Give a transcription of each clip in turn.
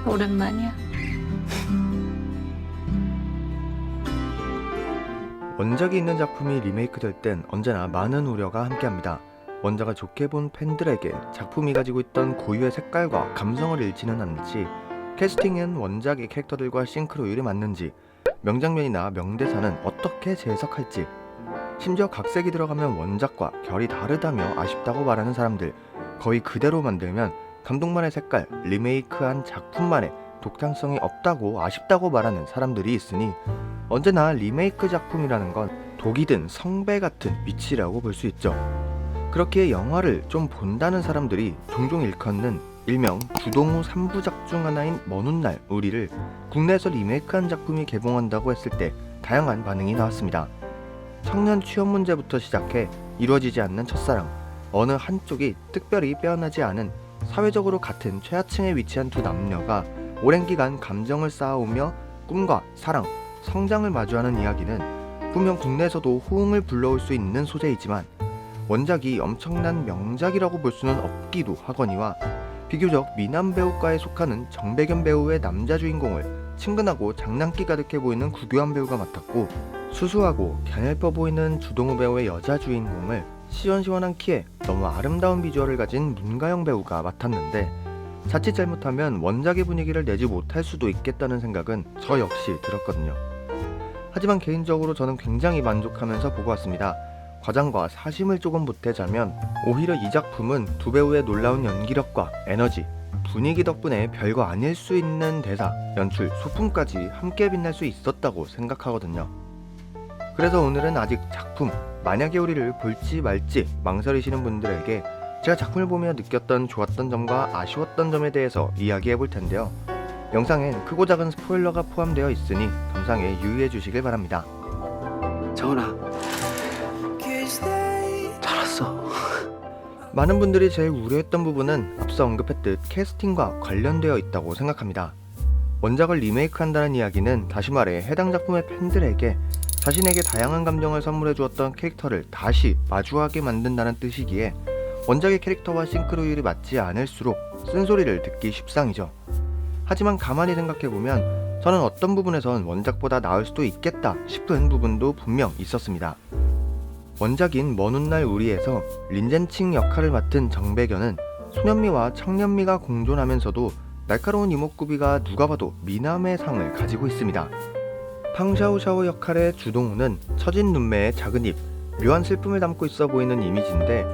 오랜만이야. 원작이 있는 작품이 리메이크될 땐 언제나 많은 우려가 함께합니다. 원작을 좋게 본 팬들에게 작품이 가지고 있던 고유의 색깔과 감성을 잃지는 않는지, 캐스팅은 원작의 캐릭터들과 싱크로율이 맞는지, 명장면이나 명대사는 어떻게 재해석할지, 심지어 각색이 들어가면 원작과 결이 다르다며 아쉽다고 말하는 사람들, 거의 그대로 만들면 감독만의 색깔, 리메이크한 작품만의 독창성이 없다고 아쉽다고 말하는 사람들이 있으니 언제나 리메이크 작품이라는 건 독이 든 성배 같은 위치라고 볼 수 있죠. 그렇기에 영화를 좀 본다는 사람들이 종종 일컫는 일명 주동우 3부작 중 하나인 먼 훗날 우리를 국내에서 리메이크한 작품이 개봉한다고 했을 때 다양한 반응이 나왔습니다. 청년 취업 문제부터 시작해 이루어지지 않는 첫사랑, 어느 한쪽이 특별히 빼어나지 않은 사회적으로 같은 최하층에 위치한 두 남녀가 오랜 기간 감정을 쌓아오며 꿈과 사랑, 성장을 마주하는 이야기는 분명 국내에서도 호응을 불러올 수 있는 소재이지만 원작이 엄청난 명작이라고 볼 수는 없기도 하거니와 비교적 미남 배우과에 속하는 정백연 배우의 남자 주인공을 친근하고 장난기 가득해 보이는 구교환 배우가 맡았고, 수수하고 갸냘퍼 보이는 주동우 배우의 여자 주인공을 시원시원한 키에 너무 아름다운 비주얼을 가진 문가영 배우가 맡았는데, 자칫 잘못하면 원작의 분위기를 내지 못할 수도 있겠다는 생각은 저 역시 들었거든요. 하지만 개인적으로 저는 굉장히 만족하면서 보고 왔습니다. 과장과 사심을 조금 보태자면 오히려 이 작품은 두 배우의 놀라운 연기력과 에너지, 분위기 덕분에 별거 아닐 수 있는 대사, 연출, 소품까지 함께 빛날 수 있었다고 생각하거든요. 그래서 오늘은 아직 작품 만약에 우리를 볼지 말지 망설이시는 분들에게 제가 작품을 보며 느꼈던 좋았던 점과 아쉬웠던 점에 대해서 이야기해 볼 텐데요. 영상엔 크고 작은 스포일러가 포함되어 있으니 감상에 유의해 주시길 바랍니다. 정원아, 잘 왔어. 많은 분들이 제일 우려했던 부분은 앞서 언급했듯 캐스팅과 관련되어 있다고 생각합니다. 원작을 리메이크한다는 이야기는 다시 말해 해당 작품의 팬들에게 자신에게 다양한 감정을 선물해 주었던 캐릭터를 다시 마주하게 만든다는 뜻이기에 원작의 캐릭터와 싱크로율이 맞지 않을수록 쓴소리를 듣기 십상이죠. 하지만 가만히 생각해보면 저는 어떤 부분에선 원작보다 나을 수도 있겠다 싶은 부분도 분명 있었습니다. 원작인 먼 훗날 우리에서 린젠칭 역할을 맡은 정백연은 소년미와 청년미가 공존하면서도 날카로운 이목구비가 누가 봐도 미남의 상을 가지고 있습니다. 팡샤오샤오 역할의 주동우는 처진 눈매의 작은 입, 묘한 슬픔을 담고 있어 보이는 이미지인데,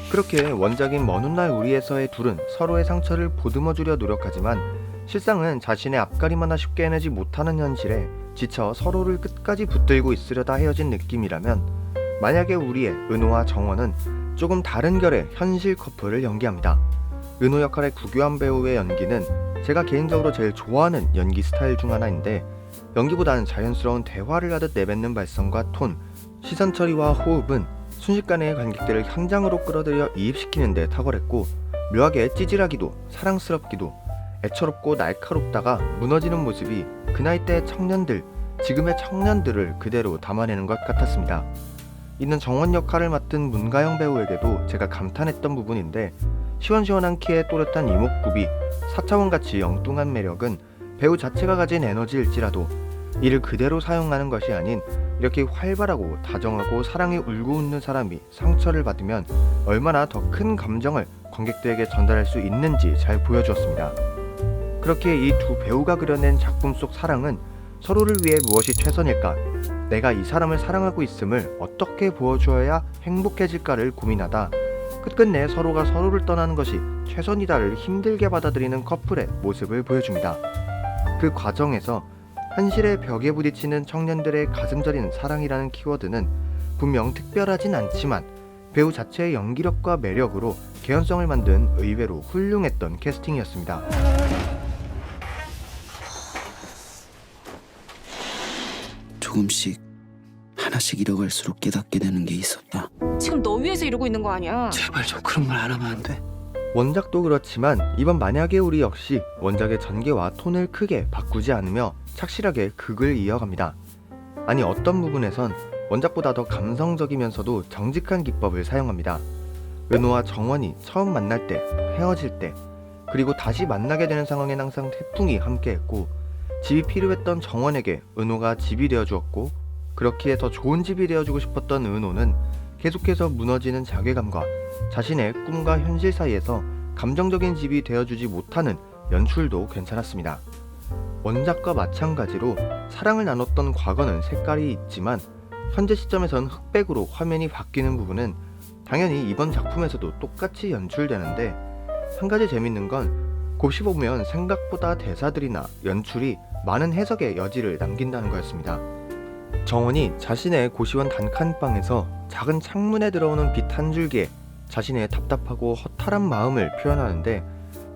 그렇게 원작인 먼 훗날 우리에서의 둘은 서로의 상처를 보듬어주려 노력하지만 실상은 자신의 앞가림 하나 쉽게 해내지 못하는 현실에 지쳐 서로를 끝까지 붙들고 있으려다 헤어진 느낌이라면, 만약에 우리의 은호와 정원은 조금 다른 결의 현실 커플을 연기합니다. 은호 역할의 구교환 배우의 연기는 제가 개인적으로 제일 좋아하는 연기 스타일 중 하나인데, 연기보다는 자연스러운 대화를 하듯 내뱉는 발성과 톤, 시선 처리와 호흡은 순식간에 관객들을 현장으로 끌어들여 이입시키는 데 탁월했고, 묘하게 찌질하기도 사랑스럽기도 애처롭고 날카롭다가 무너지는 모습이 그 나이대의 청년들, 지금의 청년들을 그대로 담아내는 것 같았습니다. 이는 정원 역할을 맡은 문가영 배우에게도 제가 감탄했던 부분인데, 시원시원한 키에 또렷한 이목구비, 4차원같이 엉뚱한 매력은 배우 자체가 가진 에너지일지라도 이를 그대로 사용하는 것이 아닌 이렇게 활발하고 다정하고 사랑에 울고 웃는 사람이 상처를 받으면 얼마나 더 큰 감정을 관객들에게 전달할 수 있는지 잘 보여주었습니다. 그렇게 이 두 배우가 그려낸 작품 속 사랑은 서로를 위해 무엇이 최선일까, 내가 이 사람을 사랑하고 있음을 어떻게 보여주어야 행복해질까를 고민하다 끝끝내 서로가 서로를 떠나는 것이 최선이다를 힘들게 받아들이는 커플의 모습을 보여줍니다. 그 과정에서 현실의 벽에 부딪히는 청년들의 가슴 저리는 사랑이라는 키워드는 분명 특별하진 않지만 배우 자체의 연기력과 매력으로 개연성을 만든 의외로 훌륭했던 캐스팅이었습니다. 조금씩 하나씩 잃어갈수록 깨닫게 되는 게 있었다. 지금 너 위해서 이러고 있는 거 아니야? 제발 좀 그런 말 안 하면 안 돼? 원작도 그렇지만 이번 만약에 우리 역시 원작의 전개와 톤을 크게 바꾸지 않으며 착실하게 극을 이어갑니다. 아니, 어떤 부분에선 원작보다 더 감성적이면서도 정직한 기법을 사용합니다. 은호와 정원이 처음 만날 때, 헤어질 때, 그리고 다시 만나게 되는 상황엔 항상 태풍이 함께했고, 집이 필요했던 정원에게 은호가 집이 되어주었고, 그렇기에 더 좋은 집이 되어주고 싶었던 은호는 계속해서 무너지는 자괴감과 자신의 꿈과 현실 사이에서 감정적인 집이 되어주지 못하는 연출도 괜찮았습니다. 원작과 마찬가지로 사랑을 나눴던 과거는 색깔이 있지만 현재 시점에선 흑백으로 화면이 바뀌는 부분은 당연히 이번 작품에서도 똑같이 연출되는데, 한 가지 재밌는 건 곱씹어 보면 생각보다 대사들이나 연출이 많은 해석의 여지를 남긴다는 거였습니다. 정원이 자신의 고시원 단칸방에서 작은 창문에 들어오는 빛 한 줄기에 자신의 답답하고 허탈한 마음을 표현하는데,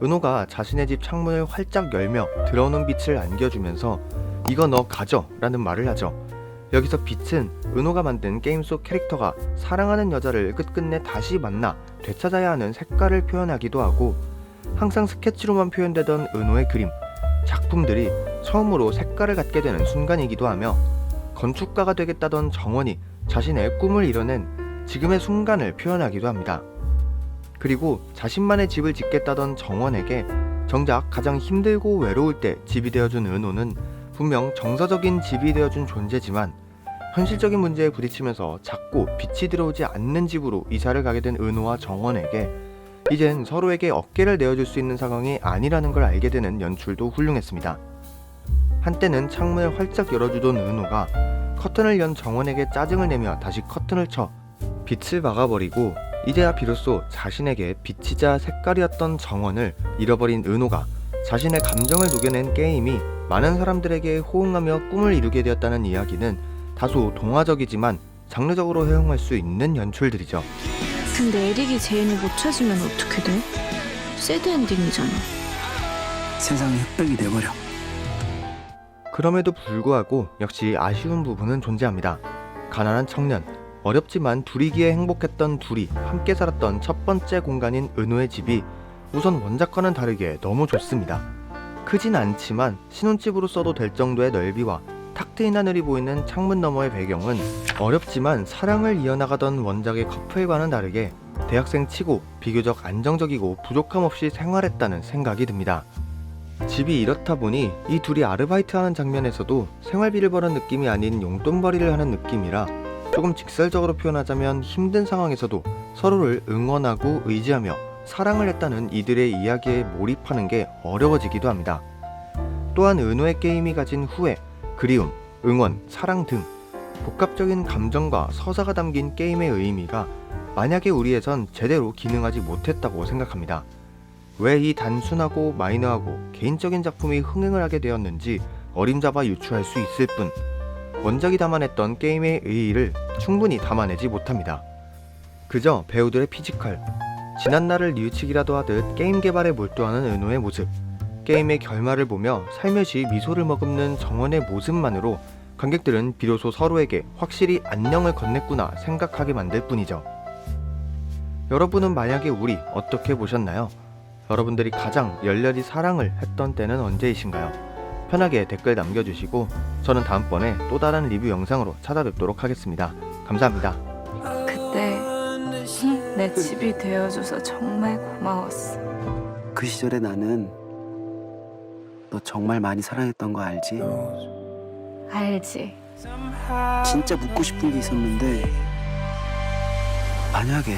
은호가 자신의 집 창문을 활짝 열며 들어오는 빛을 안겨주면서 이거 너 가져 라는 말을 하죠. 여기서 빛은 은호가 만든 게임 속 캐릭터가 사랑하는 여자를 끝끝내 다시 만나 되찾아야 하는 색깔을 표현하기도 하고, 항상 스케치로만 표현되던 은호의 그림, 작품들이 처음으로 색깔을 갖게 되는 순간이기도 하며, 건축가가 되겠다던 정원이 자신의 꿈을 이뤄낸 지금의 순간을 표현하기도 합니다. 그리고 자신만의 집을 짓겠다던 정원에게 정작 가장 힘들고 외로울 때 집이 되어준 은호는 분명 정서적인 집이 되어준 존재지만, 현실적인 문제에 부딪히면서 자꾸 빛이 들어오지 않는 집으로 이사를 가게 된 은호와 정원에게 이젠 서로에게 어깨를 내어줄 수 있는 상황이 아니라는 걸 알게 되는 연출도 훌륭했습니다. 한때는 창문을 활짝 열어주던 은호가 커튼을 연 정원에게 짜증을 내며 다시 커튼을 쳐 빛을 막아버리고, 이제야 비로소 자신에게 빛이자 색깔이었던 정원을 잃어버린 은호가 자신의 감정을 녹여낸 게임이 많은 사람들에게 호응하며 꿈을 이루게 되었다는 이야기는 다소 동화적이지만 장르적으로 허용할 수 있는 연출들이죠. 근데 에릭이 제인을 못 찾으면 어떻게 돼? 새드 엔딩이잖아. 세상이 흑백이 돼버려. 그럼에도 불구하고 역시 아쉬운 부분은 존재합니다. 가난한 청년, 어렵지만 둘이기에 행복했던 둘이 함께 살았던 첫 번째 공간인 은호의 집이 우선 원작과는 다르게 너무 좋습니다. 크진 않지만 신혼집으로 써도 될 정도의 넓이와 탁 트인 하늘이 보이는 창문 너머의 배경은 어렵지만 사랑을 이어나가던 원작의 커플과는 다르게 대학생 치고 비교적 안정적이고 부족함 없이 생활했다는 생각이 듭니다. 집이 이렇다 보니 이 둘이 아르바이트하는 장면에서도 생활비를 버는 느낌이 아닌 용돈벌이를 하는 느낌이라, 조금 직설적으로 표현하자면 힘든 상황에서도 서로를 응원하고 의지하며 사랑을 했다는 이들의 이야기에 몰입하는 게 어려워지기도 합니다. 또한 은호의 게임이 가진 후회, 그리움, 응원, 사랑 등 복합적인 감정과 서사가 담긴 게임의 의미가 만약에 우리에선 제대로 기능하지 못했다고 생각합니다. 왜 이 단순하고 마이너하고 개인적인 작품이 흥행을 하게 되었는지 어림잡아 유추할 수 있을 뿐, 원작이 담아냈던 게임의 의의를 충분히 담아내지 못합니다. 그저 배우들의 피지컬, 지난날을 뉘우치기라도 하듯 게임 개발에 몰두하는 은호의 모습, 게임의 결말을 보며 살며시 미소를 머금는 정원의 모습만으로 관객들은 비로소 서로에게 확실히 안녕을 건넸구나 생각하게 만들 뿐이죠. 여러분은 만약에 우리 어떻게 보셨나요? 여러분들이 가장 열렬히 사랑을 했던 때는 언제이신가요? 편하게 댓글 남겨주시고 저는 다음번에 또 다른 리뷰 영상으로 찾아뵙도록 하겠습니다. 감사합니다. 그때 내 집이 되어줘서 정말 고마웠어. 그 시절에 나는 너 정말 많이 사랑했던 거 알지? 알지? 진짜 묻고 싶은 게 있었는데, 만약에